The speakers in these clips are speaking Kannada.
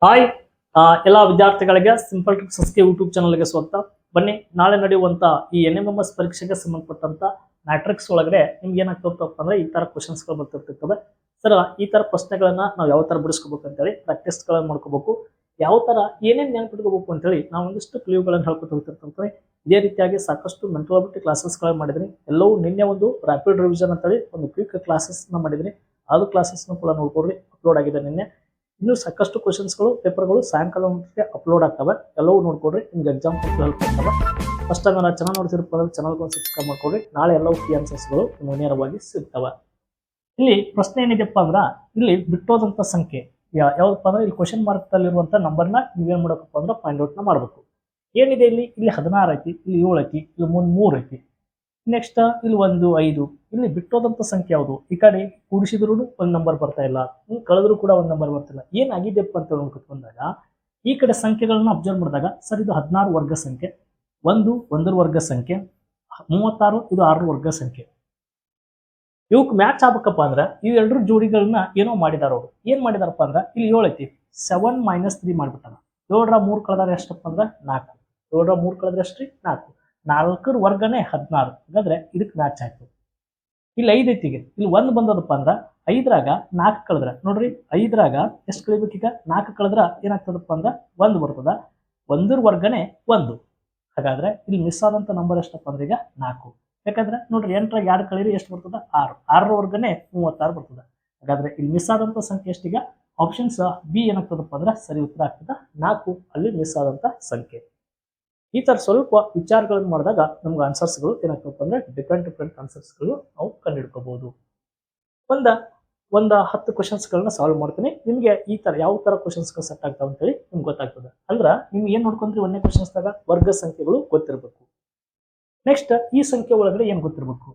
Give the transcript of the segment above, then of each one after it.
ಹಾಯ್ ಎಲ್ಲ ವಿದ್ಯಾರ್ಥಿಗಳಿಗೆ ಸಿಂಪಲ್ ಟ್ರಿಕ್ಸ್ ಯೂಟ್ಯೂಬ್ ಚಾನಲ್ಗೆ ಸ್ವಾಗತ. ಬನ್ನಿ, ನಾಳೆ ನಡೆಯುವಂತ ಈ NMMS ಪರೀಕ್ಷೆಗೆ ಸಂಬಂಧಪಟ್ಟಂತ ಮ್ಯಾಟ್ರಿಕ್ಸ್ ಒಳಗಡೆ ನಿಮ್ಗೆ ಏನಾಗ್ತಪ್ಪ ಅಂದ್ರೆ ಈ ತರ ಕ್ವಶನ್ಸ್ಗಳು ಬರ್ತಿರ್ತವೆ. ಸರ್, ಈ ತರ ಪ್ರಶ್ನೆಗಳನ್ನ ನಾವು ಯಾವ ತರ ಬಿಡಿಸ್ಕೋಬೇಕು ಅಂತೇಳಿ ಪ್ರಾಕ್ಟೀಸ್ಗಳನ್ನ ಮಾಡ್ಕೋಬೇಕು. ಯಾವ ತರ ಏನೇನು ನೆನಪಿಟ್ಕೋಬೇಕು ಅಂತೇಳಿ ನಾವು ಒಂದಿಷ್ಟು ಕ್ಲೂಗಳನ್ನು ಹೇಳ್ಕೊತ ಹೋಗ್ತಿರ್ತಂದ್ರೆ ಇದೇ ರೀತಿಯಾಗಿ ಸಾಕಷ್ಟು ಮೆಂಟಲ್ ಅಬಿಲಿಟಿ ಕ್ಲಾಸಸ್ಗಳನ್ನ ಮಾಡಿದ್ದೀನಿ. ಎಲ್ಲವೂ ನಿನ್ನೆ ಒಂದು ರ್ಯಾಪಿಡ್ ರಿವಿಷನ್ ಅಂತೇಳಿ ಒಂದು ಕ್ವಿಕ್ ಕ್ಲಾಸಸ್ನ ಮಾಡಿದ್ದೀನಿ. ಅದು ಕ್ಲಾಸಸ್ನ ಕೂಡ ನೋಡ್ಕೊಡ್ರಿ, ಅಪ್ಲೋಡ್ ಆಗಿದೆ ನಿನ್ನೆ. ಇನ್ನು ಸಾಕಷ್ಟು ಕ್ವಶನ್ಸ್ಗಳು ಪೇಪರ್ಗಳು ಸಾಯಂಕಾಲ ಅಪ್ಲೋಡ್ ಆಗ್ತವೆ. ಎಲ್ಲವೂ ನೋಡ್ಕೊಡ್ರಿ, ನಿಮ್ಗೆ ಎಕ್ಸಾಮ್ ಹೆಲ್ಪ್ ಆಗ್ತವೆ. ಫಸ್ಟ್ ಟೈಮ್ ನಾನು ಚಾನಲ್ ನೋಡ್ತಿರಪ್ಪ ಚಾನಲ್ಗೆ ಒಂದು ಸಬ್ಸ್ಕ್ರೈಬ್ ಮಾಡ್ಕೊಡ್ರಿ. ನಾಳೆ ಎಲ್ಲವೂ ಕೀ ಆನ್ಸರ್ಸ್ಗಳು ನಿಮ್ಗೆ ನೇರವಾಗಿ ಸಿಗ್ತವೆ. ಇಲ್ಲಿ ಪ್ರಶ್ನೆ ಏನಿದೆಪ್ಪ ಅಂದ್ರೆ ಇಲ್ಲಿ ಬಿಟ್ಟೋದಂತ ಸಂಖ್ಯೆ ಯಾವ್ದಪ್ಪ ಅಂದ್ರೆ ಇಲ್ಲಿ ಕ್ವಶನ್ ಮಾರ್ಕ್ ಅಲ್ಲಿರುವಂತ ನಂಬರ್ನ ನೀವೇನ್ ಮಾಡಬೇಕಪ್ಪ ಅಂದ್ರೆ ಫೈಂಡ್ ಔಟ್ ನ ಮಾಡ್ಬೇಕು. ಏನಿದೆ ಇಲ್ಲಿ 16 ಐತಿ, ಇಲ್ಲಿ 7 ಐತಿ, ಇಲ್ಲಿ 3 ಐತಿ. ನೆಕ್ಸ್ಟ್ ಇಲ್ಲಿ 1, 5. ಇಲ್ಲಿ ಬಿಟ್ಟೋದಂತ ಸಂಖ್ಯೆ ಯಾವುದು? ಈ ಕಡೆ ಕೂಡಿಸಿದ್ರು ಒಂದು ನಂಬರ್ ಬರ್ತಾ ಇಲ್ಲ, ಕಳೆದ್ರು ಕೂಡ ಒಂದು ನಂಬರ್ ಬರ್ತಿಲ್ಲ. ಏನಾಗಿದೆಪ್ಪ ಅಂತ ನೋಡ್ಕೊತ ಬಂದಾಗ ಈ ಕಡೆ ಸಂಖ್ಯೆಗಳನ್ನ ಅಬ್ಸರ್ವ್ ಮಾಡಿದಾಗ ಸರ್ ಇದು 16 ವರ್ಗ ಸಂಖ್ಯೆ, 1 ವರ್ಗ ಸಂಖ್ಯೆ, 36 ಇದು 6 ವರ್ಗ ಸಂಖ್ಯೆ. ಇವಕ್ಕೆ ಮ್ಯಾಚ್ ಆಗ್ಬೇಕಪ್ಪ ಅಂದ್ರೆ ಇವೆರಡರ ಜೋಡಿಗಳನ್ನ ಏನೋ ಮಾಡಿದಾರ ಅವರು. ಏನ್ ಮಾಡಿದಾರಪ್ಪ ಅಂದ್ರೆ ಇಲ್ಲಿ 7 ಐತಿ, 7 - 3 ಮಾಡ್ಬಿಟ್ಟಾರ. 7ರ 3 ಕಳೆದ್ರೆ ಎಷ್ಟಪ್ಪ ಅಂದ್ರೆ 4. 7ರ 3 ಕಳೆದ್ರೆ ಎಷ್ಟ್ರಿ? 4. 4ರ ವರ್ಗನೇ 16. ಹಾಗಾದ್ರೆ ಇದಕ್ಕೆ ಮ್ಯಾಚ್ ಆಯ್ತು. ಇಲ್ಲಿ 5 ಐತಿಗೆ ಇಲ್ಲಿ 1 ಬಂದದಪ್ಪ ಅಂದ್ರೆ 5ರಾಗ 4 ಕಳೆದ್ರೆ ನೋಡ್ರಿ, 5ರಾಗ ಎಷ್ಟು ಕಳಿಬೇಕೀಗ? 4 ಕಳೆದ್ರ ಏನಾಗ್ತದಪ್ಪ ಅಂದ್ರೆ 1 ಬರ್ತದ. 1ರ ವರ್ಗನೇ 1. ಹಾಗಾದ್ರೆ ಇಲ್ಲಿ ಮಿಸ್ ಆದಂತ ನಂಬರ್ ಎಷ್ಟಪ್ಪ ಅಂದ್ರೆ ಈಗ 4. ಯಾಕಂದ್ರೆ ನೋಡ್ರಿ 8ರಾಗ 2 ಕಳೀರಿ ಎಷ್ಟು ಬರ್ತದ? 6. 6ರ ವರ್ಗನೇ 36 ಬರ್ತದ. ಹಾಗಾದ್ರೆ ಇಲ್ಲಿ ಮಿಸ್ ಆದಂತ ಸಂಖ್ಯೆ ಎಷ್ಟೀಗ? ಆಪ್ಷನ್ಸ್ ಬಿ ಏನಾಗ್ತದಪ್ಪ ಅಂದ್ರೆ ಸರಿ ಉತ್ತರ ಆಗ್ತದ. 4 ಅಲ್ಲಿ ಮಿಸ್ ಆದಂತ ಸಂಖ್ಯೆ. ಈ ತರ ಸ್ವಲ್ಪ ವಿಚಾರಗಳನ್ನು ಮಾಡಿದಾಗ ನಮ್ಗೆ ಆನ್ಸರ್ಸ್ಗಳು ಏನಾಗ್ತಪ್ಪ ಅಂದ್ರೆ ಡಿಫ್ರೆಂಟ್ ಆನ್ಸರ್ಸ್ಗಳು ನಾವು ಕಂಡುಹಿಡ್ಕೋಬಹುದು. ಒಂದ 10 ಕ್ವಶನ್ಸ್ಗಳನ್ನ ಸಾಲ್ವ್ ಮಾಡ್ತೀನಿ. ನಿಮ್ಗೆ ಈ ತರ ಯಾವ ತರ ಕ್ವಶನ್ಸ್ಗಳು ಸೆಟ್ ಆಗ್ತಾವ ಅಂತೇಳಿ ನಿಮ್ಗೆ ಗೊತ್ತಾಗ್ತದೆ. ಅಂದ್ರ ನಿಮ್ಗೆ ಏನ್ ನೋಡ್ಕೊಂಡ್ರಿ, ಒಂದೇ ಕ್ವಶನ್ಸ್ದಾಗ ವರ್ಗ ಸಂಖ್ಯೆಗಳು ಗೊತ್ತಿರಬೇಕು. ನೆಕ್ಸ್ಟ್ ಈ ಸಂಖ್ಯೆ ಒಳಗಡೆ ಏನ್ ಗೊತ್ತಿರಬೇಕು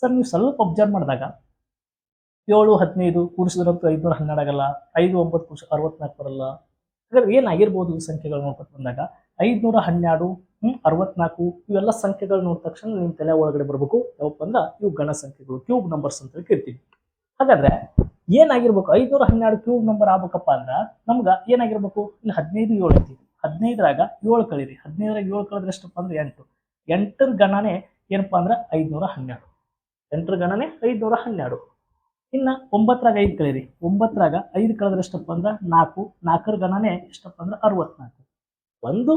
ಸರ್? ನೀವು ಸ್ವಲ್ಪ ಅಬ್ಸರ್ವ್ ಮಾಡಿದಾಗ 7, 15 ಕೂಡಿಸಿದ್ರಂತೂ 512 ಆಗಲ್ಲ, 5, 9 ಕೂಡಿಸಿ 64 ಬರಲ್ಲ. ಹಾಗಾದ್ರೆ ಏನಾಗಿರ್ಬೋದು ಈ ಸಂಖ್ಯೆಗಳು ನೋಡ್ಕೊತ ಬಂದಾಗ? 512, 64 ಇವೆಲ್ಲ ಸಂಖ್ಯೆಗಳು ನೋಡಿದ ತಕ್ಷಣ ನಿಮ್ಮ ತಲೆ ಒಳಗಡೆ ಬರಬೇಕು ಯಾವಪ್ಪ ಅಂದ್ರೆ ಇವು ಗಣ ಸಂಖ್ಯೆಗಳು, ಕ್ಯೂಬ್ ನಂಬರ್ಸ್ ಅಂತ ಕೇಳ್ತೀವಿ. ಹಾಗಾದ್ರೆ ಏನಾಗಿರ್ಬೇಕು? 512 ಕ್ಯೂಬ್ ನಂಬರ್ ಆಗ್ಬೇಕಪ್ಪ ಅಂದ್ರ ನಮ್ಗ ಏನಾಗಿರ್ಬೇಕು? ಇಲ್ಲಿ 15 7 ಐತಿ, 15ರಾಗ 7 ಕಳೀರಿ, 15ರಾಗ 7 ಕಳೆದ್ರೆ ಎಷ್ಟಪ್ಪ ಅಂದ್ರೆ 8. 8ರ ಗಣನೆ ಏನಪ್ಪಾ ಅಂದ್ರೆ 512. 8ರ ಗಣನೆ 512. ಇನ್ನ 9ರಾಗ 5 ಕಳೀರಿ, 9ರಾಗ 5 ಕಳೆದ್ರೆ ಎಷ್ಟಪ್ಪ ಅಂದ್ರೆ 4. 4ರ ಗಣನೆ ಎಷ್ಟಪ್ಪ ಅಂದ್ರೆ 64. ಒಂದು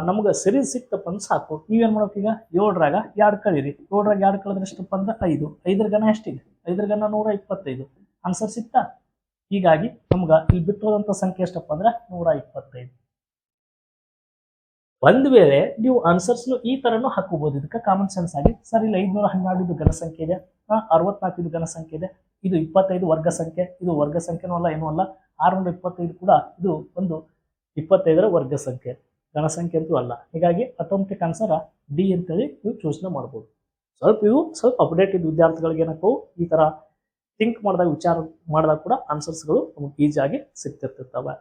ನಮ್ಗೆ ಸರಿ ಸಿಕ್ತಪ್ಪ ಅಂದ್ರೆ ಸಾಕು. ನೀವೇನ್ ಮಾಡ್ಬೇಕು ಈಗ? 7ರಾಗ 2 ಕಳೀರಿ, 7ರಾಗ 2 ಕಳೆದ್ರೆ ಎಷ್ಟಪ್ಪ ಅಂದ್ರೆ 5. 5ರ ಗಣ ಎಷ್ಟಿದೆ? 5ರ ಗಣ 125. ಆನ್ಸರ್ ಸಿಕ್ತಾ? ಹೀಗಾಗಿ ನಮ್ಗ ಇಲ್ಲಿ ಬಿಟ್ಟೋದಂತ ಸಂಖ್ಯೆ ಎಷ್ಟಪ್ಪ ಅಂದ್ರೆ 125. ಒಂದ್ ವೇಳೆ ನೀವು ಆನ್ಸರ್ಸ್ ಈ ತರನು ಹಾಕೋಬಹುದು ಇದಕ್ಕೆ ಕಾಮನ್ ಸೆನ್ಸ್ ಆಗಿ. ಸರ್ ಇಲ್ಲಿ 512 ಇದು ಘನ ಸಂಖ್ಯೆ ಇದೆ, 64 ಇದು ಘನ ಸಂಖ್ಯೆ ಇದೆ, ಇದು 25 ವರ್ಗ ಸಂಖ್ಯೆ, ಇದು ವರ್ಗ ಸಂಖ್ಯೆನೂ ಅಲ್ಲ ಏನೂ ಅಲ್ಲ. 625 ಕೂಡ ಇದು ಒಂದು 25ರ ವರ್ಗ ಸಂಖ್ಯೆ, ಘನ ಸಂಖ್ಯೆ ಅಂತೂ ಅಲ್ಲ. ಹೀಗಾಗಿ ಆಟೋಮೆಟಿಕ್ ಆನ್ಸರ್ ಡಿ ಅಂತೇಳಿ ನೀವು ಚೂಸ್ನ ಮಾಡ್ಬೋದು. ಸ್ವಲ್ಪ ಅಪ್ಡೇಟ್ ಇದ್ದ ವಿದ್ಯಾರ್ಥಿಗಳಿಗೆ ಏನಾಗ್ತವು ಈ ತರ ಥಿಂಕ್ ಮಾಡಿದಾಗ, ವಿಚಾರ ಮಾಡಿದಾಗ ಕೂಡ ಆನ್ಸರ್ಸ್ಗಳು ನಮಗೆ ಈಸಿಯಾಗಿ ಸಿಗ್ತಿರ್ತವೆ.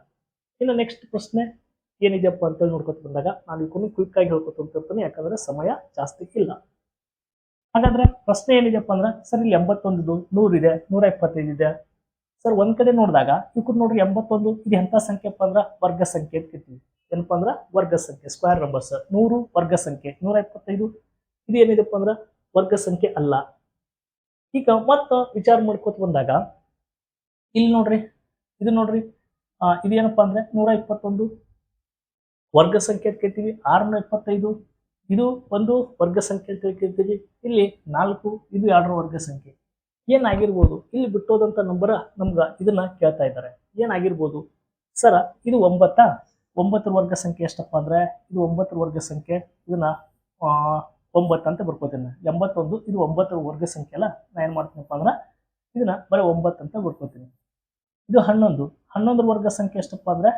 ಇನ್ನು ನೆಕ್ಸ್ಟ್ ಪ್ರಶ್ನೆ ಏನಿದೆಯಪ್ಪ ಅಂತೇಳಿ ನೋಡ್ಕೊತ ಬಂದಾಗ ನಾನು ಇದನ್ನು ಕ್ವಿಕ್ ಆಗಿ ಹೇಳ್ಕೊತ ಹೋಗ್ತಿರ್ತೀನಿ, ಯಾಕಂದ್ರೆ ಸಮಯ ಜಾಸ್ತಿ ಇಲ್ಲ. ಹಾಗಾದ್ರೆ ಪ್ರಶ್ನೆ ಏನಿದೆಯಪ್ಪ ಅಂದ್ರೆ ಸರ್ ಇಲ್ಲಿ 81 100 ಇದೆ, 125 ಇದೆ. ಸರ್ ಒಂದ್ ಕಡೆ ನೋಡಿದಾಗ ಇವ್ರು ನೋಡ್ರಿ 81 ಇದು ಎಂತ ಸಂಖ್ಯೆಪ್ಪ ಅಂದ್ರೆ ವರ್ಗ ಸಂಖ್ಯೆ ಅಂತ ಕೇಳ್ತೀವಿ. ಏನಪ್ಪಾ ಅಂದ್ರೆ ವರ್ಗ ಸಂಖ್ಯೆ, ಸ್ಕ್ವೇರ್ ನಂಬರ್ಸ್. 100 ವರ್ಗ ಸಂಖ್ಯೆ, 125 ಇದು ಏನಿದೆಪ್ಪ ಅಂದ್ರೆ ವರ್ಗ ಸಂಖ್ಯೆ ಅಲ್ಲ. ಈಗ ಮತ್ತ ವಿಚಾರ ಮಾಡ್ಕೊತ ಬಂದಾಗ ಇಲ್ಲಿ ನೋಡ್ರಿ, ಇದು ನೋಡ್ರಿ, ಇದೇನಪ್ಪಾ ಅಂದ್ರೆ 121 ವರ್ಗ ಸಂಖ್ಯೆ ಅಂತ ಕೇಳ್ತೀವಿ. 625 ಇದು ಒಂದು ವರ್ಗ ಸಂಖ್ಯೆ ಅಂತ ಕೇಳ್ತೀವಿ. ಇಲ್ಲಿ 4 ಇದು 2ರ ವರ್ಗ ಸಂಖ್ಯೆ. ಏನಾಗಿರ್ಬೋದು? ಇಲ್ಲಿ ಬಿಟ್ಟೋದಂತ ನಂಬರ್ ನಮ್ಗ ಇದನ್ನ ಕೇಳ್ತಾ ಇದ್ದಾರೆ. ಏನಾಗಿರ್ಬೋದು ಸರ? ಇದು 9. 9ರ ವರ್ಗ ಸಂಖ್ಯೆ ಎಷ್ಟಪ್ಪ ಅಂದ್ರೆ ಇದು 9ರ ವರ್ಗ ಸಂಖ್ಯೆ. ಇದನ್ನ 9 ಅಂತ ಬರ್ಕೋತೀನಿ. 81 ಇದು 9ರ ವರ್ಗ ಸಂಖ್ಯೆ ಅಲ್ಲ. ನಾ ಏನ್ ಮಾಡ್ತೀನಪ್ಪ ಅಂದ್ರೆ ಇದನ್ನ ಬರೀ 9 ಅಂತ ಬರ್ಕೋತೀನಿ. ಇದು 11. 11ರ ವರ್ಗ ಸಂಖ್ಯೆ ಎಷ್ಟಪ್ಪ ಅಂದ್ರೆ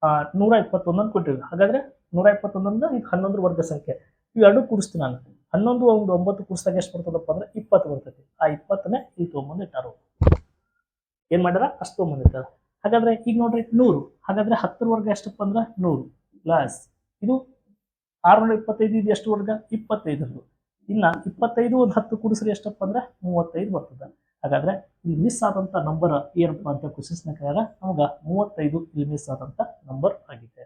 121 ಅಂತ ಕೊಟ್ಟಿವಿ. ಹಾಗಾದ್ರೆ 121 ಇದು 11ರ ವರ್ಗ ಸಂಖ್ಯೆ. ಇವೆರಡು ಕೂಡಿಸ್ತೀನಿ ನಾನು. 11 ಒಂದು 9 ಕೂಡಿಸಿದಾಗ ಎಷ್ಟು ಬರ್ತದಪ್ಪ ಅಂದ್ರೆ 20 ಬರ್ತೈತಿ. ಆ 20ನೇ ಇಲ್ಲಿ ತೊಗೊಂಬಂದು ಇಟ್ಟಾರು. ಏನ್ ಮಾಡ್ಯಾರ? ಅಷ್ಟು ತೊಗೊಂಬಂದಿಟ್ಟಾರ. ಹಾಗಾದ್ರೆ ಈಗ ನೋಡ್ರಿ 100. ಹಾಗಾದ್ರೆ 10ರ ವರ್ಗ ಎಷ್ಟಪ್ಪ ಅಂದ್ರೆ 100 ಪ್ಲಸ್ ಇದು 625 ಇದು ಎಷ್ಟು ವರ್ಗ? 25. ಇನ್ನ 25 ಒಂದು 10 ಕೂಡಿಸ್ರಿ ಎಷ್ಟಪ್ಪ ಅಂದ್ರೆ 35 ಬರ್ತದೆ. ಹಾಗಾದ್ರೆ ಇಲ್ಲಿ ಮಿಸ್ ಆದಂತ ನಂಬರ್ ಏನಪ್ಪ ಅಂತ ಕ್ವಶನ್ಸ್ ನ ಕೇಳಿದಾಗ ನಮಗ 35 ಇಲ್ಲಿ ಮಿಸ್ ಆದಂತ ನಂಬರ್ ಆಗಿದೆ.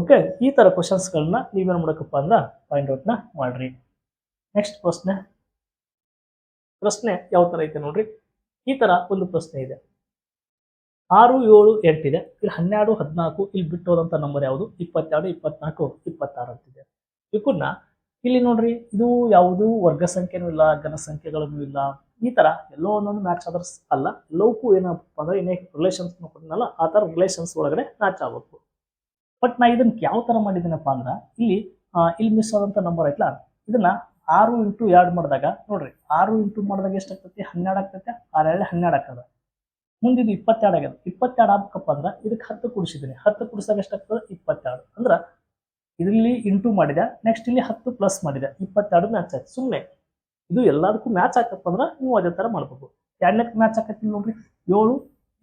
ಓಕೆ, ಈ ತರ ಕ್ವಶನ್ಸ್ ಗಳನ್ನ ನೀವೇನ್ ಮಾಡಬೇಕಪ್ಪ ಅಂದ್ರ ಫೈಂಡ್ ಔಟ್ ನ ಮಾಡ್ರಿ. ನೆಕ್ಸ್ಟ್ ಪ್ರಶ್ನೆ ಯಾವ ತರ ಐತೆ ನೋಡ್ರಿ. ಈ ತರ ಒಂದು ಪ್ರಶ್ನೆ ಇದೆ. 6, 7, 8 ಇದೆ. ಇಲ್ಲಿ 12, 14 ಇಲ್ಲಿ ಬಿಟ್ಟು ಹೋದಂತ ನಂಬರ್ ಯಾವುದು? 22, 24, 26 ಅಂತಿದೆ. ಇವನ್ನ ಇಲ್ಲಿ ನೋಡ್ರಿ, ಇದು ಯಾವುದು ವರ್ಗ ಸಂಖ್ಯೆನೂ ಇಲ್ಲ, ಘನ ಸಂಖ್ಯೆಗಳೂ ಇಲ್ಲ. ಈ ತರ ಎಲ್ಲೋ ಒಂದೊಂದು ಮ್ಯಾಚ್ ಆದರ್ಸ್ ಅಲ್ಲ, ಎಲ್ಲವಕ್ಕೂ ಏನಪ್ಪ ಅಂದ್ರೆ ಏನೇ ರಿಲೇಷನ್ಸ್ ಕೊಟ್ಟಿನಲ್ಲ ಆ ತರ ರಿಲೇಷನ್ಸ್ ಒಳಗಡೆ ಮ್ಯಾಚ್ ಆಗ್ಬೇಕು. ಬಟ್ ನಾ ಇದನ್ನ ಯಾವ ತರ ಮಾಡಿದ್ದೀನಪ್ಪ ಅಂದ್ರ ಇಲ್ಲಿ ಮಿಸ್ ಆದಂತ ನಂಬರ್ ಐತ್ಲಾ, ಇದನ್ನ 6 ಇಂಟು 2 ಮಾಡಿದಾಗ ನೋಡ್ರಿ, 6 ಇಂಟು ಮಾಡಿದಾಗ ಎಷ್ಟಾಗ್ತೈತಿ? 12 ಆಗ್ತೈತೆ. 6 12 ಆಗ್ತದೆ. ಮುಂದೆ ಇದು 22 ಆಗ್ಯದ. 22 ಆಗ್ಬೇಕಪ್ಪ ಅಂದ್ರ ಇದಕ್ಕೆ 10 ಕೂಡಿಸಿದ್ದೀನಿ. 10 ಕೂಡಿಸಿದಾಗ ಎಷ್ಟಾಗ್ತದೆ? 22. ಅಂದ್ರ ಇದರಲ್ಲಿ ಇಂಟು ಮಾಡಿದೆ, ನೆಕ್ಸ್ಟ್ ಇಲ್ಲಿ 10 ಪ್ಲಸ್ ಮಾಡಿದೆ, 22 ಮ್ಯಾಚ್ ಆಯ್ತು. ಸುಮ್ಮನೆ ಇದು ಎಲ್ಲದಕ್ಕೂ ಮ್ಯಾಚ್ ಆಗ್ತಪ್ಪ ಅಂದ್ರ ನೀವು ಅದೇ ತರ ಮಾಡ್ಬೇಕು. 2ನೇಕ್ಕೆ ಮ್ಯಾಚ್ ಆಕೈತಿ ನೋಡ್ರಿ, 7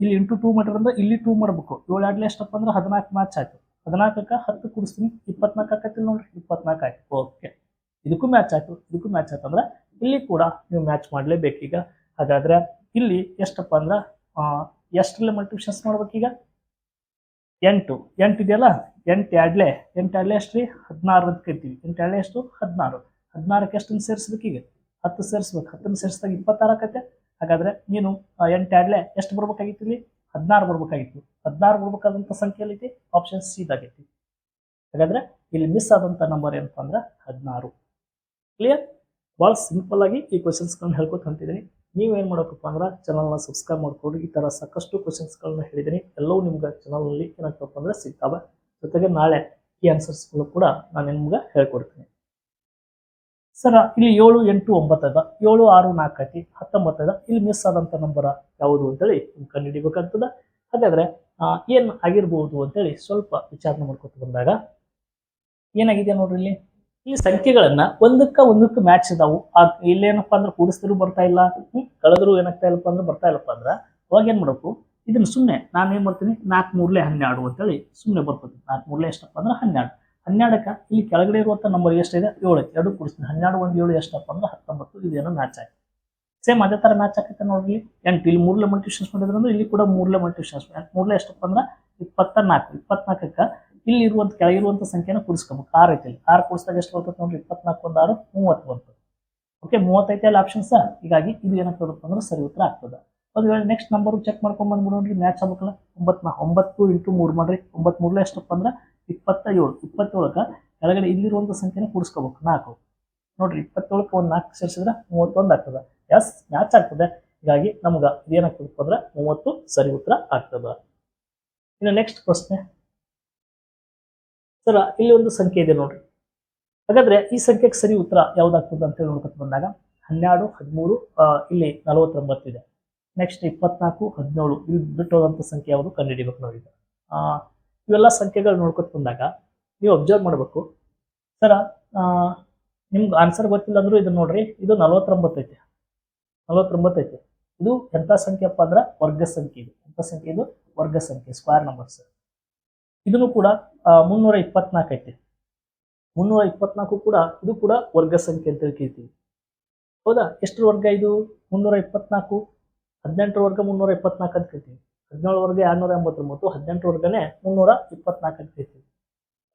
ಇಲ್ಲಿ ಇಂಟು 2 ಮಾಡಿದ್ರಿಂದ ಇಲ್ಲಿ 2 ಮಾಡ್ಬೇಕು. 7 2 ಎಷ್ಟಪ್ಪ ಅಂದ್ರೆ 14 ಮ್ಯಾಚ್ ಆಯ್ತು. 14ಕ್ಕೆ 10 ಕೂಡಿಸ್ತೀನಿ, 24 ಆಕೈತಿ ನೋಡ್ರಿ, 24 ಆಯ್ತು. ಓಕೆ, ಇದಕ್ಕೂ ಮ್ಯಾಚ್ ಆಯ್ತು, ಇದಕ್ಕೂ ಮ್ಯಾಚ್ ಆಯ್ತು. ಅಂದ್ರೆ ಇಲ್ಲಿ ಕೂಡ ನೀವು ಮ್ಯಾಚ್ ಮಾಡ್ಲೇಬೇಕೀಗ. ಹಾಗಾದ್ರೆ ಇಲ್ಲಿ ಎಷ್ಟಪ್ಪ ಅಂದ್ರ ಎಷ್ಟರಲ್ಲೇ ಮಲ್ಟಿಪ್ಲಿಕೇಶನ್ಸ್ ಮಾಡ್ಬೇಕೀಗ? 8 ಇದೆಯಲ್ಲ, 8 2 ಎಷ್ಟ್ರಿ? 16 ಅಂತ ಕರಿತೀವಿ. 8 2 ಎಷ್ಟು? 16. 16ಕ್ಕೆ ಎಷ್ಟನ್ನು ಸೇರಿಸ್ಬೇಕೀಗ? 10 ಸೇರಿಸ್ಬೇಕು. 10 ಸೇರಿಸಿದಾಗ 26 ಆಕೈತೆ. ಹಾಗಾದ್ರೆ ನೀನು 8 2 ಎಷ್ಟು ಬರ್ಬೇಕಾಗಿತ್ತು? ಇಲ್ಲಿ 16 ಬರ್ಬೇಕಾಗಿತ್ತು. 16 ಬರ್ಬೇಕಾದಂತ ಸಂಖ್ಯೆ ಐತಿ, ಆಪ್ಷನ್ ಸಿ ದಾಗೈತಿ. ಹಾಗಾದ್ರೆ ಇಲ್ಲಿ ಮಿಸ್ ಆದಂತ ನಂಬರ್ ಏನಪ್ಪ ಅಂದ್ರೆ 16. ಕ್ಲಿಯರ್? ಬಹಳ ಸಿಂಪಲ್ ಆಗಿ ಈ ಕ್ವಶನ್ಸ್ ಗಳನ್ನ ಹೇಳ್ಕೊತ ಹೊಂಟಿದ್ದೀನಿ. ನೀವೇನ್ ಮಾಡಬೇಕಪ್ಪ ಅಂದ್ರೆ ಚಾನಲ್ನ ಸಬ್ಸ್ಕ್ರೈಬ್ ಮಾಡ್ಕೊಂಡು ಈ ತರ ಸಾಕಷ್ಟು ಕ್ವಶನ್ಸ್ ಗಳನ್ನ ಹೇಳಿದ್ದೀನಿ. ಎಲ್ಲವೂ ನಿಮ್ಗೆ ಚಾನಲ್ ನಲ್ಲಿ ಏನಾಗ್ತಪ್ಪ ಅಂದ್ರೆ ಸಿಗ್ತಾವೆ. ಜೊತೆಗೆ ನಾಳೆ ಈ ಆನ್ಸರ್ಸ್ ಕೂಡ ನಾನು ನಿಮ್ಗೆ ಹೇಳ್ಕೊಡ್ತೀನಿ. ಸರ್ ಇಲ್ಲಿ 7 8 9 ಅದ, 7 6 4 ಐತಿ, 19 ಅದ. ಇಲ್ಲಿ ಮಿಸ್ ಆದಂತ ನಂಬರ್ ಯಾವುದು ಅಂತೇಳಿ ಕಂಡು ಹಿಡಿಬೇಕಾಗ್ತದ. ಹಾಗಾದ್ರೆ ಏನ್ ಆಗಿರ್ಬೋದು ಅಂತೇಳಿ ಸ್ವಲ್ಪ ವಿಚಾರಣೆ ಮಾಡ್ಕೊತ ಬಂದಾಗ ಏನಾಗಿದೆ ನೋಡ್ರಿ, ಇಲ್ಲಿ ಸಂಖ್ಯೆಗಳನ್ನ ಒಂದಕ್ಕೆ ಮ್ಯಾಚ್ ಇದಾವು. ಇಲ್ಲೇನಪ್ಪಾ ಅಂದ್ರೆ ಕೂಡಿಸಿದ್ರು ಬರ್ತಾ ಇಲ್ಲ, ಕಳೆದ್ರು ಏನಾಗ್ತಾ ಇಲ್ಲಪ್ಪ ಅಂದ್ರೆ ಬರ್ತಾ ಇಲ್ಲಪ್ಪ ಅಂದ್ರ ಅವಾಗ ಏನ್ ಮಾಡ್ಬೇಕು? ಇದನ್ನ ಸುಮ್ಮನೆ ನಾನು ಏನ್ ಮಾಡ್ತೀನಿ, 4 3 12 ಅಂತೇಳಿ ಸುಮ್ಮನೆ ಬರ್ತೀನಿ. 4 3 ಎಷ್ಟಪ್ಪ ಅಂದ್ರೆ 12. 12ಕ್ಕೆ ಇಲ್ಲಿ ಕೆಳಗಡೆ ಇರುವಂತ ನಂಬರ್ ಎಷ್ಟಿದೆ? 7 ಐತಿ. 2 ಕೂಡಿಸ್ತೀನಿ. 12 1 7 ಎಷ್ಟಪ್ಪ ಅಂದ್ರೆ 19. ಇದೇನೋ ಮ್ಯಾಚ್ ಆಯ್ತು. ಸೇಮ್ ಅದೇ ತರ ಮ್ಯಾಚ್ ಆಕೈತೆ ನೋಡ್ರಿ. 8 ಇಲ್ಲಿ 3 ಮಲ್ಟಿಪ್ಲಿಕೇಶನ್ಸ್ ಮಾಡಿದ್ರೆ ಅಂದ್ರೆ ಇಲ್ಲಿ ಕೂಡ 3 ಮಲ್ಟಿಪ್ಲಿಕೇಶನ್ಸ್. 3 ಎಷ್ಟಪ್ಪ ಅಂದ್ರೆ 24. 24ಕ್ಕೆ ಇಲ್ಲಿ ಇರುವಂತ ಕೆಳಗಿರುವಂತ ಸಂಖ್ಯೆನ ಕೂಡಿಸ್ಕೋಬೇಕು. 6 ಐತಿ. 6 ಕೂಡಿಸಿದಾಗ ಎಷ್ಟು ಬರ್ತದೆ ನೋಡ್ರಿ? 24 1 6 30 ಬಂತು. ಓಕೆ, 30 ಐತಿ ಅಲ್ಲಿ ಆಪ್ಷನ್ಸ್. ಹೀಗಾಗಿ ಇದು ಏನಾಗ್ತದಪ್ಪ ಅಂದ್ರೆ ಸರಿ ಉತ್ತರ ಆಗ್ತದೆ. ಒಂದು ವೇಳೆ ನೆಕ್ಸ್ಟ್ ನಂಬರ್ ಚೆಕ್ ಮಾಡ್ಕೊಂಡ್ ಬಂದ್ಬಿಡು ನೋಡ್ರಿ, ಮ್ಯಾಚ್ ಆಗ್ಬೇಕಲ್ಲ. 9 ಇಂಟು 3 ಮಾಡ್ರಿ. 9 3 ಎಷ್ಟಪ್ಪ ಅಂದ್ರೆ 27. 27ಕ್ಕೆ ಕೆಳಗಡೆ ಇಲ್ಲಿರುವಂತ ಸಂಖ್ಯೆನ ಕೂಡಿಸ್ಕೋಬೇಕು. 4 ನೋಡ್ರಿ, 27ಕ್ಕೆ ಒಂದು 4 ಸೇರಿಸಿದ್ರೆ 31 ಆಗ್ತದೆ. ಎಸ್, ಮ್ಯಾಚ್ ಆಗ್ತದೆ. ಹೀಗಾಗಿ ನಮ್ಗೆ ಇದೇನಾಗ್ತದಪ್ಪ ಅಂದ್ರೆ 30 ಸರಿ ಉತ್ತರ ಆಗ್ತದ. ಇನ್ನು ನೆಕ್ಸ್ಟ್ ಪ್ರಶ್ನೆ. ಸರ ಇಲ್ಲಿ ಒಂದು ಸಂಖ್ಯೆ ಇದೆ ನೋಡ್ರಿ. ಹಾಗಾದ್ರೆ ಈ ಸಂಖ್ಯೆಗೆ ಸರಿ ಉತ್ತರ ಯಾವ್ದಾಗ್ತದೆ ಅಂತ ಹೇಳಿ ನೋಡ್ಕೊತ ಬಂದಾಗ 12 13 ಇಲ್ಲಿ 49 ಇದೆ. ನೆಕ್ಸ್ಟ್ 24 17 ಇಲ್ಲಿ ಬಿಟ್ಟು ಹೋದಂತ ಸಂಖ್ಯೆ ಯಾವುದು ಕಂಡುಹಿಡಿಬೇಕು ನೋಡಿ. ಇವೆಲ್ಲ ಸಂಖ್ಯೆಗಳು ನೋಡ್ಕೊತ ಬಂದಾಗ ನೀವು ಅಬ್ಸರ್ವ್ ಮಾಡಬೇಕು. ಸರ ನಿಮ್ಗೆ ಆನ್ಸರ್ ಗೊತ್ತಿಲ್ಲ ಅಂದ್ರೂ ಇದನ್ನ ನೋಡ್ರಿ, ಇದು 49 ಐತಿ. 49 ಐತಿ. ಇದು ಎಂತ ಸಂಖ್ಯೆಪ್ಪ ಅಂದ್ರೆ ವರ್ಗ ಸಂಖ್ಯೆ. ಇದು ಎಂತ ಸಂಖ್ಯೆ? ಇದು ವರ್ಗ ಸಂಖ್ಯೆ, ಸ್ಕ್ವೇರ್ ನಂಬರ್ಸ್. ಇದನ್ನು ಕೂಡ 324 ಐತಿ. 324 ಕೂಡ ಇದು ಕೂಡ ವರ್ಗ ಸಂಖ್ಯೆ ಅಂತ ಹೇಳ್ತೀವಿ. ಹೌದಾ? ಎಷ್ಟರ ವರ್ಗ ಇದು? 324. 18 ವರ್ಗ 324 ಅಂತ ಹೇಳ್ತೀವಿ. 17 ವರ್ಗ 289, 18 ವರ್ಗನೇ 324 ಅಂತ ಹೇಳ್ತೀವಿ.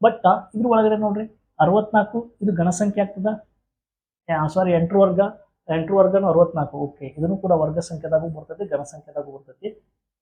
ಬಟ್ ಇದ್ರ ಒಳಗಡೆ ನೋಡ್ರಿ 64 ಇದು ಘನ ಸಂಖ್ಯೆ ಆಗ್ತದ. ಸಾರಿ, 8 ವರ್ಗನು 64. ಓಕೆ, ಇದನ್ನು ಕೂಡ ವರ್ಗ ಸಂಖ್ಯೆದಾಗೂ ಬರ್ತೈತಿ, ಘನ ಸಂಖ್ಯೆದಾಗೂ ಬರ್ತೈತಿ.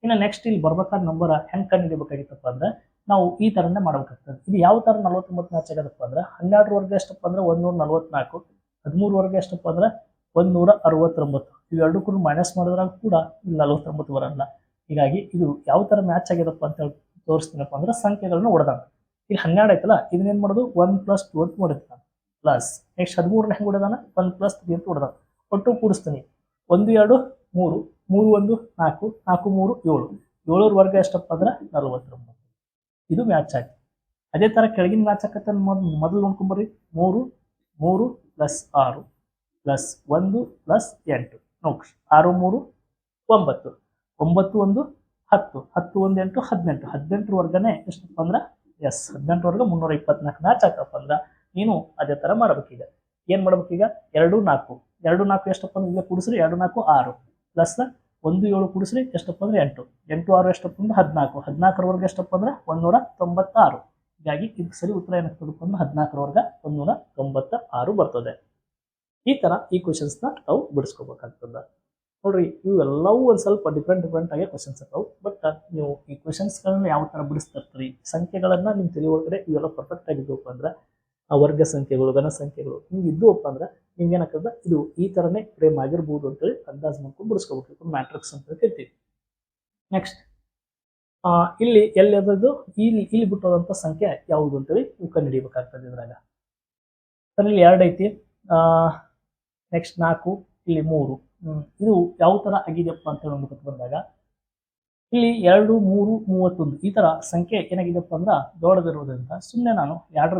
ಇನ್ನು ನೆಕ್ಸ್ಟ್ ಇಲ್ಲಿ ಬರ್ಬೇಕಾದ ನಂಬರ್ ಹೆಂಗ್ ಕಂಡು ಹಿಡಿಬೇಕಾಗಿತ್ತಪ್ಪ ಅಂದ್ರೆ ನಾವು ಈ ತರನೇ ಮಾಡ್ಬೇಕಾಗ್ತದೆ. ಇದು ಯಾವ ತರ 49 ಮ್ಯಾಚ್ ಆಗದಪ್ಪ ಅಂದ್ರೆ 12 ವರ್ಗ ಎಷ್ಟಪ್ಪ ಅಂದ್ರೆ 144, 13 ವರ್ಗ ಎಷ್ಟಪ್ಪ ಅಂದ್ರೆ 169. ಇವೆರಡಕ್ಕೂ ಮೈನಸ್ ಮಾಡಿದ್ರಾಗ ಕೂಡ ಇಲ್ಲಿ 49 ಬರಲ್ಲ. ಹೀಗಾಗಿ ಇದು ಯಾವ ತರ ಮ್ಯಾಚ್ ಆಗ್ಯದಪ್ಪ ಅಂತ ಹೇಳಿ ತೋರಿಸ್ತೀನಪ್ಪ ಅಂದ್ರೆ ಸಂಖ್ಯೆಗಳನ್ನ ಹೊಡೆದಾಗ ಇಲ್ಲಿ 12 ಐತಲ್ಲ, ಇದನ್ನೇನ್ ಮಾಡೋದು 1 + 2 ಅಂತ ಮಾಡಿರ್ತಾನೆ. ಪ್ಲಸ್ ನೆಕ್ಸ್ಟ್ 13ನ ಹೆಂಗ್ ಹೊಡೆದಾನ 1 + 3 ಅಂತ ಹೊಡೆದಾನ. ಒಟ್ಟು ಕೂಡಿಸ್ತೀನಿ. 1 2 3 3 1 4 4 3 7. 7ರ ವರ್ಗ ಎಷ್ಟಪ್ಪ ಅಂದ್ರೆ 49. ಇದು ಮ್ಯಾಚ್ ಆಯ್ತು. ಅದೇ ತರ ಕೆಳಗಿನ ಮ್ಯಾಚ್ ಆಕತ್ತೆ ಮೊದಲು ನೋಡ್ಕೊಂಬರ್ರಿ. 3 3 + 6 + 1 + 8 ನೋಡ್ರಿ. 6 3 9 9 1 10 10 1 8 18. 18ರ ವರ್ಗನೇ ಎಷ್ಟಪ್ಪ ಅಂದ್ರೆ ಎಸ್ 18 ವರ್ಗ 324 ಮ್ಯಾಚ್ ಆಗ್ತಪ್ಪ ಅಂದ್ರೆ ನೀನು ಅದೇ ತರ ಮಾಡ್ಬೇಕೀಗ. ಏನ್ ಮಾಡ್ಬೇಕೀಗ? 2 4 2 4 ಎಷ್ಟಪ್ಪ ಅಂದ್ರೆ ಇಲ್ಲೇ ಕೂಡಿಸ್ರಿ 2 4 6 ಪ್ಲಸ್ 1 7 ಕೂಡಿಸ್ರಿ ಎಷ್ಟಪ್ಪ ಅಂದ್ರೆ 8 8 6 ಎಷ್ಟಪ್ಪ ಅಂದ್ರೆ 14 14ರವರೆಗೆ ಎಷ್ಟಪ್ಪ ಅಂದ್ರೆ 196. ಹೀಗಾಗಿ ಇದಕ್ಕೆ ಸರಿ ಉತ್ತರ ಏನಾಗ್ತದಪ್ಪ ಅಂದ್ರೆ 14ರವರೆಗೆ 196 ಬರ್ತದೆ. ಈ ತರ ಈ ಕ್ವಶನ್ಸ್ ನ ತಾವು ಬಿಡಿಸ್ಕೋಬೇಕಾಗ್ತದೆ. ನೋಡ್ರಿ ಇವೆಲ್ಲವೂ ಒಂದ್ ಸ್ವಲ್ಪ ಡಿಫ್ರೆಂಟ್ ಆಗಿ ಕ್ವಶನ್ಸ್ ಇರ್ತಾವೆ. ಬಟ್ ನೀವು ಈ ಕ್ವಶನ್ಸ್ ಗಳನ್ನ ಯಾವ ತರ ಬಿಡಿಸ್ತಿರ್ತೀರಿ, ಸಂಖ್ಯೆಗಳನ್ನ ನಿಮ್ ತಲೆ ಒಳಗಡೆ ಇವೆಲ್ಲ ಪರ್ಫೆಕ್ಟ್ ಆಗಿದ್ದವಪ್ಪ ಅಂದ್ರೆ ಆ ವರ್ಗ ಸಂಖ್ಯೆಗಳು ಘನ ಸಂಖ್ಯೆಗಳು ಹಿಂಗೆ ಇದ್ದುವಪ್ಪ ಅಂದ್ರೆ ನಿಮ್ಗೆ ಏನಾಗ್ತದೆ ಇದು ಈ ತರನೇ ಫ್ರೇಮ್ ಆಗಿರ್ಬೋದು ಅಂತೇಳಿ ಅಂದಾಜು ಮಾಡ್ಕೊಂಡು ಬಿಡಿಸ್ಕೋಬೇಕು. ಮ್ಯಾಟ್ರಿಕ್ಸ್ ಅಂತ ಕರಿತೀವಿ. ನೆಕ್ಸ್ಟ್ ಇಲ್ಲಿ ಎಲ್ಲದು ಇಲ್ಲಿ ಬಿಟ್ಟೋದಂತ ಸಂಖ್ಯೆ ಯಾವುದು ಅಂತೇಳಿ ನೀವು ಕಂಡುಹಿಡಿಯಬೇಕಾಗ್ತದೆ. ಇದ್ರಾಗ ಇಲ್ಲಿ 2 ಐತಿ, ನೆಕ್ಸ್ಟ್ 4, ಇಲ್ಲಿ 3. ಇದು ಯಾವ ತರ ಆಗಿದೆಯಪ್ಪ ಅಂತ ಹೇಳಿ ಬಂದಾಗ ಇಲ್ಲಿ 2 3 31 ಈ ತರ ಸಂಖ್ಯೆ ಏನಾಗಿದೆಯಪ್ಪ ಅಂದ್ರೆ ದೊಡ್ಡದಿರೋದ್ರಿಂದ ಸುಮ್ಮನೆ ನಾನು 2ರ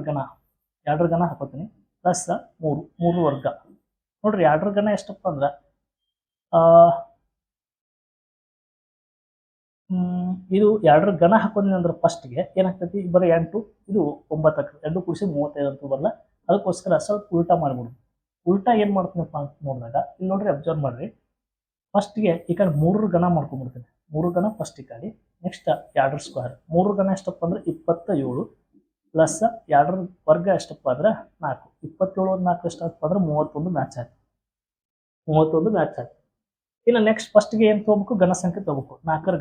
ಘನ ಹಾಕೋತೀನಿ ಪ್ಲಸ್ 3 ವರ್ಗ. ನೋಡ್ರಿ 2ರ ಘನ ಎಷ್ಟಪ್ಪ ಅಂದ್ರೆ ಇದು 2ರ ಘನ ಹಾಕೋದಿನಿ ಅಂದ್ರೆ ಫಸ್ಟ್ಗೆ ಏನಾಗ್ತೈತಿ ಬರೀ 8 ಇದು 9 ಆಗ್ತದೆ. 2 ಕೂಡಿಸಿ 35 ಅಂತ ಬರಲ್ಲ. ಅದಕ್ಕೋಸ್ಕರ ಸ್ವಲ್ಪ ಉಲ್ಟಾ ಮಾಡ್ಬಿಡು. ಉಲ್ಟಾ ಏನ್ ಮಾಡ್ತೀನಪ್ಪ ಅಂತ ನೋಡಿದಾಗ ಇಲ್ಲಿ ನೋಡ್ರಿ ಅಬ್ಸರ್ವ್ ಮಾಡ್ರಿ, ಫಸ್ಟ್ಗೆ ಈ ಕಡೆ 3ರ ಘನ ಮಾಡ್ಕೊಂಡ್ಬಿಡ್ತೀನಿ. 3 ಘನ ಫಸ್ಟ್ ಈ ಕಡೆ, ನೆಕ್ಸ್ಟ್ 2ರ ಸ್ಕ್ವೇರ್. 3ರ ಘನ ಎಷ್ಟಪ್ಪ ಅಂದ್ರೆ 27 ಪ್ಲಸ್ 2ರ ವರ್ಗ ಎಷ್ಟಪ್ಪ ಅಂದ್ರೆ 4. 27 4 ಎಷ್ಟಪ್ಪ ಅಂದ್ರೆ 31 ಮ್ಯಾಚ್ ಆಯ್ತು. 31 ಮ್ಯಾಚ್ ಆಯ್ತು. ಇನ್ನು ನೆಕ್ಸ್ಟ್ ಫಸ್ಟ್ಗೆ ಏನು ತಗೋಬೇಕು, ಘನ ಸಂಖ್ಯೆ ತಗೋಬೇಕು. 4ರ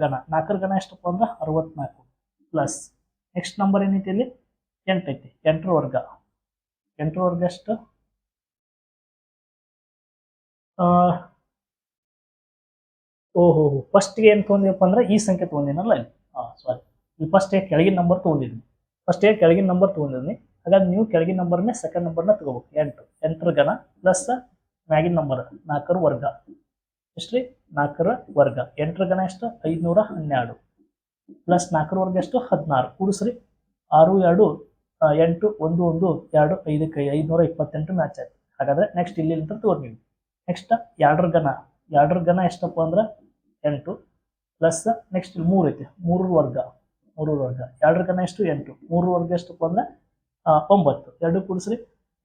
ಘನ ಎಷ್ಟಪ್ಪ ಅಂದ್ರೆ 64 ಪ್ಲಸ್ ನೆಕ್ಸ್ಟ್ ನಂಬರ್ ಏನೈತಿ ಇಲ್ಲಿ 8 ಐತಿ. 8ರ ವರ್ಗ ಎಷ್ಟು ಫಸ್ಟ್ಗೆ ಏನು ತೊಗೊಂಡಿವಪ್ಪ ಅಂದ್ರೆ ಈ ಸಂಖ್ಯೆ ತೊಗೊಂಡಿನಲ್ಲ ಇಲ್ಲಿ. ಸಾರಿ, ಇಲ್ಲಿ ಫಸ್ಟ್ಗೆ ಕೆಳಗಿನ ನಂಬರ್ ತೊಗೊಂಡಿದ್ನಿ. ಹಾಗಾಗಿ ನೀವು ಕೆಳಗಿನ ನಂಬರ್ನೇ ಸೆಕೆಂಡ್ ನಂಬರ್ನ ತಗೋಬೇಕು. 8ರ ಘನ ಪ್ಲಸ್ ಮ್ಯಾಗಿನ ನಂಬರ್ 4ರ ವರ್ಗ ಎಷ್ಟ್ರಿ 4ರ ವರ್ಗ. 8ರ ಘನ ಎಷ್ಟು 512 ಪ್ಲಸ್ 4ರ ವರ್ಗ ಎಷ್ಟು 16 ಕೂಡಿಸ್ರಿ 6 2 8 1 1 2 5 528 ಮ್ಯಾಚ್ ಆಯ್ತು. ಹಾಗಾದ್ರೆ ನೆಕ್ಸ್ಟ್ ಇಲ್ಲಿ ಅಂತ ತೋರಿ. ನೆಕ್ಸ್ಟ್ 2ರ ಘನ ಎಷ್ಟಪ್ಪ ಅಂದ್ರೆ 8 ಪ್ಲಸ್ ನೆಕ್ಸ್ಟ್ ಇಲ್ಲಿ 3 ಐತಿ. 3ರ ವರ್ಗ 2ರ ಘನ ಎಷ್ಟು 8 3ರ ವರ್ಗ ಎಷ್ಟಪ್ಪ ಅಂದ್ರೆ 9. 2 ಕೂಡಿಸ್ರಿ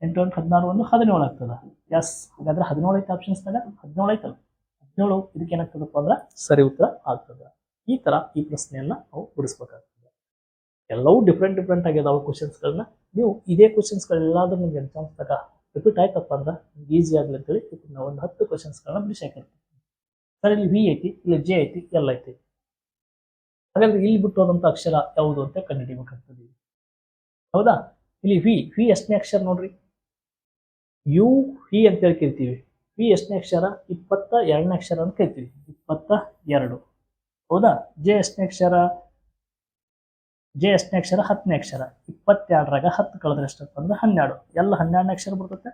8 8 16 1 17 ಆಗ್ತದ. ಎಸ್, ಹಾಗಾದ್ರೆ 17 ಐತೆ ಆಪ್ಷನ್ಸ್ನಾಗ. 17 ಐತಲ್ಲ, 17 ಇದಕ್ಕೆ ಏನಾಗ್ತದಪ್ಪ ಅಂದ್ರೆ ಸರಿ ಉತ್ತರ ಆಗ್ತದೆ. ಈ ತರ ಈ ಪ್ರಶ್ನೆಯನ್ನ ನಾವು ಬಿಡಿಸ್ಬೇಕಾಗ್ತದೆ. ಎಲ್ಲವೂ ಡಿಫ್ರೆಂಟ್ ಆಗಿದಾವ ಕ್ವಶನ್ಸ್ಗಳನ್ನ. ನೀವು ಇದೇ ಕ್ವಶನ್ಸ್ಗಳೆಲ್ಲಾದ್ರೂ ನಿಮ್ಗೆ ಎಕ್ಸಾಮ್ಸ್ದಾಗ ರಿಪೀಟ್ ಆಯ್ತಪ್ಪ ಅಂದ್ರೆ ಈಸಿ ಆಗಲಿ ಅಂತೇಳಿ ನಾವು ಒಂದು 10 ಕ್ವಶನ್ಸ್ಗಳನ್ನ ಬಿಡಿಸಿ ಹಾಕಿರ್ತೀವಿ. ಸರ್ ಇಲ್ಲಿ ವಿ ಐತಿ, ಇಲ್ಲಿ ಜೆ ಐತಿ, ಎಲ್ ಐತಿ. ಹಾಗಾದ್ರೆ ಇಲ್ಲಿ ಬಿಟ್ಟೋದಂತ ಅಕ್ಷರ ಯಾವುದು ಅಂತ ಕಂಡುಹಿಡಿಯಬೇಕಾಗ್ತದೆ. ಹೌದಾ? ಇಲ್ಲಿ ವಿ ಎಷ್ಟನೇ ಅಕ್ಷರ ನೋಡ್ರಿ, ಯು ವಿ ಅಂತ ಹೇಳಿ ಕರಿತೀವಿ. ವಿ ಎಷ್ಟನೇ ಅಕ್ಷರ 22ನೇ ಅಕ್ಷರ ಅಂತ ಕರಿತೀವಿ, 22. ಹೌದಾ? ಜೆ ಎಷ್ಟನೇ ಅಕ್ಷರ 10ನೇ ಅಕ್ಷರ. 22ರಾಗ 10 ಕಳೆದ್ರೆ ಎಷ್ಟಪ್ಪ ಅಂದ್ರೆ 12. ಎಲ್ 12ನೇ ಅಕ್ಷರ ಬರ್ತದೆ,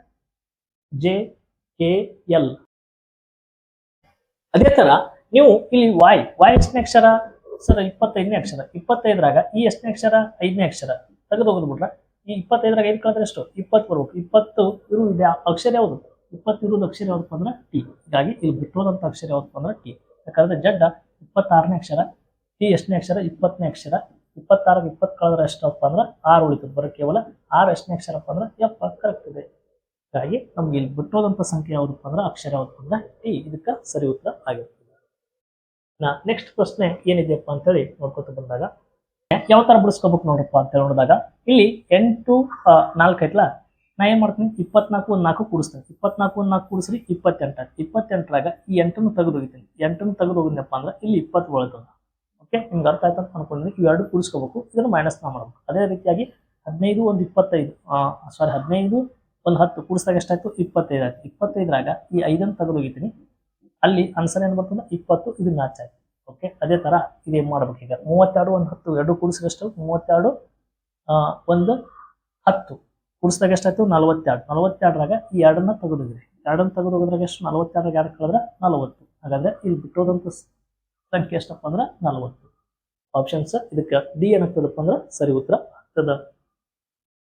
ಜೆ ಕೆ ಎಲ್. ಅದೇ ತರ ನೀವು ಇಲ್ಲಿ ವಾಯ್ ಎಷ್ಟನೇ ಅಕ್ಷರ ಸರ್ 25ನೇ ಅಕ್ಷರ. 25ರಾಗ ಈ ಎಷ್ಟನೇ ಅಕ್ಷರ 5ನೇ ಅಕ್ಷರ ತೆಗೆದು ಹೋಗೋದು ಬಿಟ್ರೆ ಈ 25ರಾಗ 5 ಕಳೆದ್ರೆ ಎಷ್ಟು 20 ಬರ್ಬೇಕು. 20 ಇರುವುದು ಅಕ್ಷರ ಯಾವುದು, 20 ಇರುವುದು ಅಕ್ಷರ ಯಾವ್ದಪ್ಪ ಅಂದ್ರೆ ಟಿ. ಹೀಗಾಗಿ ಇಲ್ಲಿ ಬಿಟ್ಟೋದಂತ ಅಕ್ಷರ ಯಾವ್ದಪ್ಪ ಅಂದ್ರೆ ಟಿ. ಯಾಕಂದ್ರೆ ಜಡ್ಡ 26ನೇ ಅಕ್ಷರ, ಟಿ ಎಷ್ಟನೇ ಅಕ್ಷರ 20ನೇ ಅಕ್ಷರ. 26ಗೆ 20 ಕಳೆದ್ರೆ ಎಷ್ಟಪ್ಪ ಅಂದ್ರೆ 6 ಉಳಿತದೆ. ಬರೋ ಕೇವಲ 6 ಎಷ್ಟನೇ ಅಕ್ಷರಪ್ಪ ಅಂದ್ರೆ 70 ಕರೆಕ್ಟ್ ಇದೆ. ಹಾಗಾಗಿ ನಮ್ಗೆ ಇಲ್ಲಿ ಬಿಟ್ಟೋದಂತ ಸಂಖ್ಯೆ ಯಾವ್ದಪ್ಪ ಅಂದ್ರೆ ಅಕ್ಷರ ಯಾವ್ದಪ್ಪ ಅಂದ್ರೆ ಟಿ. ಇದಕ್ಕೆ ಸರಿ ಉತ್ತರ ಆಗಿರ್ತದೆ. ನೆಕ್ಸ್ಟ್ ಪ್ರಶ್ನೆ ಏನಿದೆಯಪ್ಪ ಅಂತೇಳಿ ನೋಡ್ಕೊತ ಬಂದಾಗ ಯಾವ ತರ ಬಿಡಿಸ್ಕೋಬೇಕು ನೋಡ್ರಪ್ಪ ಅಂತ ನೋಡಿದಾಗ ಇಲ್ಲಿ 8 4 ಐತ್ಲಾ, ನಾ ಏನ್ ಮಾಡ್ತೀನಿ 24 1 4 ಕೂಡಿಸ್ತೇನೆ. 24 1 4 ಕೂಡಿಸ್ರಿ 28. 28ರಾಗ ಈ 8ನ್ನು ತೆಗೆದು ಹೋಗಿತೀನಿ. 8ನ್ನು ತೆಗೆದು ಹೋಗಿದ್ನಪ್ಪ ಅಂದ್ರೆ ಇಲ್ಲಿ 20 ಬೀಳ್ತದ. ಓಕೆ, ನಿಮ್ಗೆ ಅರ್ಥ ಆಯ್ತು ಅಂತ ಅನ್ಕೊಂಡಿದ್ದೀನಿ. ಇವೆರಡು ಕೂಡಿಸ್ಕೋಬೇಕು, ಇದನ್ನು ಮೈನಸ್ ಮಾಡಬೇಕು. ಅದೇ ರೀತಿಯಾಗಿ 15 1 25 ಸಾರಿ 15 1 10 ಕೂಡಿಸಿದಾಗ ಎಷ್ಟಾಯ್ತು 25 ಆಯ್ತು. 25ರಾಗ ಈ 5ನ್ನು ತೆಗೆದು ಹೋಗಿದ್ದೀನಿ. ಅಲ್ಲಿ ಆನ್ಸರ್ ಏನು ಬರ್ತದೆ 20. ಇದು ಮ್ಯಾಚ್ ಆಯ್ತು. ಓಕೆ, ಅದೇ ತರ ಇದೇನ್ ಮಾಡ್ಬೇಕು ಈಗ 32 1 10 ಎರಡು ಕೂಡಿಸಿದ್ರೆ ಎಷ್ಟು 32 1 10 ಕೂಡಿಸಿದಾಗ ಎಷ್ಟಾಯ್ತು 42. 42ರಾಗ ಈ 2ನ್ನ ತೆಗೆದೋಗಿದ್ರಿ. 2ನ್ನು ತೆಗೆದು ಹೋಗೋದ್ರಾಗ ಎಷ್ಟು 42ರಾಗ 2 ಕಳೆದ್ರೆ 40. ಹಾಗಾದ್ರೆ ಇಲ್ಲಿ ಬಿಟ್ಟೋದಂತ ಸಂಖ್ಯೆ ಎಷ್ಟಪ್ಪ ಅಂದ್ರೆ 40. ಆಪ್ಷನ್ಸ್ ಇದಕ್ಕೆ ಡಿ ಏನಾಗ್ತದಪ್ಪ ಅಂದ್ರೆ ಸರಿ ಉತ್ತರ ಆಗ್ತದ.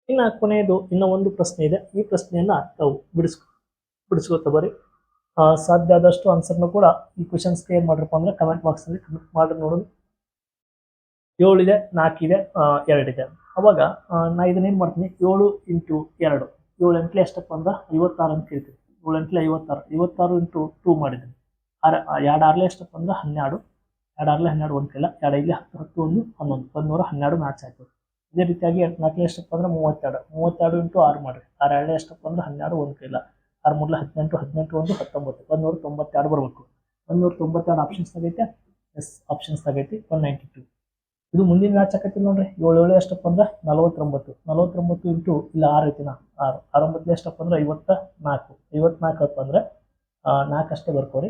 ಇನ್ನ ಕೊನೆಯದು ಇನ್ನ ಒಂದು ಪ್ರಶ್ನೆ ಇದೆ. ಈ ಪ್ರಶ್ನೆಯನ್ನ ತಾವು ಬಿಡಿಸ್ಕೊತ ಬರ್ರಿ. ಸಾಧ್ಯ ಆದಷ್ಟು ಆನ್ಸರ್ನು ಕೂಡ ಈ ಕ್ವಶನ್ಸ್ಗೆ ಏನ್ ಮಾಡ್ರಪ್ಪ ಅಂದ್ರೆ ಕಮೆಂಟ್ ಬಾಕ್ಸ್ ಅಲ್ಲಿ ಕಮೆಂಟ್ ಮಾಡಿ ನೋಡೋದು. 7 ಇದೆ, 4 ಇದೆ, 2 ಇದೆ. ಅವಾಗ ನಾ ಇದನ್ನ ಏನ್ ಮಾಡ್ತೀನಿ 7 × 2 7 ಎಂಟ್ಲಿ ಎಷ್ಟಪ್ಪ ಅಂದ್ರೆ 56 ಅಂತ ಕೇಳ್ತೀವಿ. 7 ಎಂಟ್ಲೆ 56 56 ಇಂಟು 2 ಮಾಡಿದ್ದೀನಿ. 2 ಆರ್ಲೆ ಎಷ್ಟಪ್ಪ ಅಂದ್ರೆ 12, 2 ಆರ್ಲೆ 12 ಒಂದು ಕೈಲ, 2 ಐದ್ಲೆ 10, 10 1 11, 112 ಮ್ಯಾಚ್ ಆಯ್ತು. ಇದೇ ರೀತಿಯಾಗಿ 8 4 ಎಷ್ಟಪ್ಪ ಅಂದ್ರೆ 32, 32 ಇಂಟು 6 ಮಾಡಿರಿ. 6 2 ಎಷ್ಟಪ್ಪ ಅಂದ್ರೆ 12 ಒಂದು ಕೈಲ, 6 3 18, 18 1 19, 192 ಬರಬೇಕು. 192 ಆಪ್ಷನ್ಸ್ ಆಗೈತೆ. ಎಸ್ ಆಪ್ಷನ್ಸ್ ಆಗೈತಿ. 192 ಇದು ಮುಂದಿನ ಮ್ಯಾಚ್ ಆಕೈತಿ ನೋಡ್ರಿ. 7 7 ಎಷ್ಟಪ್ಪ ಅಂದ್ರೆ 49, 49 ಇಂಟು ಇಲ್ಲ 6 ಐತಿನ 6, 6 9 ಎಷ್ಟಪ್ಪ ಅಂದ್ರೆ 54, 54 ಅಪ್ಪ ಅಂದ್ರೆ 4 ಅಷ್ಟೇ ಬರ್ಕೋರಿ.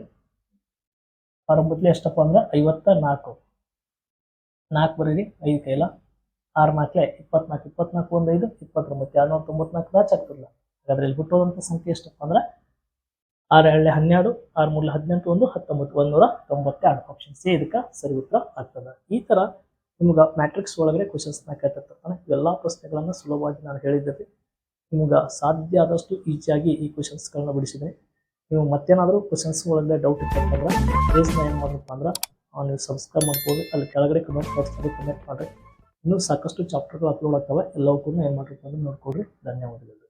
6 9 ಎಷ್ಟಪ್ಪ ಅಂದ್ರೆ 54, 4 ಬರೀರಿ 5 ಕೈಲ, 6 4 24, 24 1 5 29, 294 ಮ್ಯಾಚ್ ಆಗ್ತಿರಲ್ಲ. ಹಾಗಾದ್ರೆ ಇಲ್ಲಿ ಹುಟ್ಟೋದಂಥ ಸಂಖ್ಯೆ ಎಷ್ಟಪ್ಪ ಅಂದ್ರೆ 6 2 12, 6 3 18 1 19, 192 ಆಪ್ಷನ್ ಸಿ ಇದಕ್ಕೆ ಸರಿ ಉತ್ತರ ಆಗ್ತದೆ. ಈ ತರ ನಿಮ್ಗೆ ಮ್ಯಾಟ್ರಿಕ್ಸ್ ಒಳಗಡೆ ಕ್ವಶನ್ಸ್ನ ಕೇಳ್ತಿರ್ತಾನೆ. ಎಲ್ಲ ಪ್ರಶ್ನೆಗಳನ್ನು ಸುಲಭವಾಗಿ ನಾನು ಹೇಳಿದ್ದೆ. ನಿಮ್ಗೆ ಸಾಧ್ಯ ಆದಷ್ಟು ಈಸಿಯಾಗಿ ಈ ಕ್ವಶನ್ಸ್ಗಳನ್ನ ಬಿಡಿಸಿದ್ದೀನಿ. ನೀವು ಮತ್ತೇನಾದರೂ ಕ್ವಶನ್ಸ್ ಒಳಗಡೆ ಡೌಟ್ ಇರ್ತಂದ್ರೆ ಪ್ಲೀಸ್ನ ಏನು ಮಾಡಬೇಕು ಅಂದ್ರೆ ನೀವು ಸಬ್ಸ್ಕ್ರೈಬ್ ಮಾಡ್ಬೋದು. ಅಲ್ಲಿ ಕೆಳಗಡೆ ಕಮೆಂಟ್ ಬಾಕ್ಸಲ್ಲಿ ಕಮೆಂಟ್ ಮಾಡಿರಿ. ಇನ್ನೂ ಸಾಕಷ್ಟು ಚಾಪ್ಟರ್ಗಳು ಅಪ್ಲೋಡ್ ಆಗ್ತವೆ. ಎಲ್ಲವೂ ಕೂಡ ಏನು ಮಾಡಬೇಕು ಅಂದ್ರೆ ನೋಡ್ಕೊಡ್ರಿ. ಧನ್ಯವಾದಗಳು.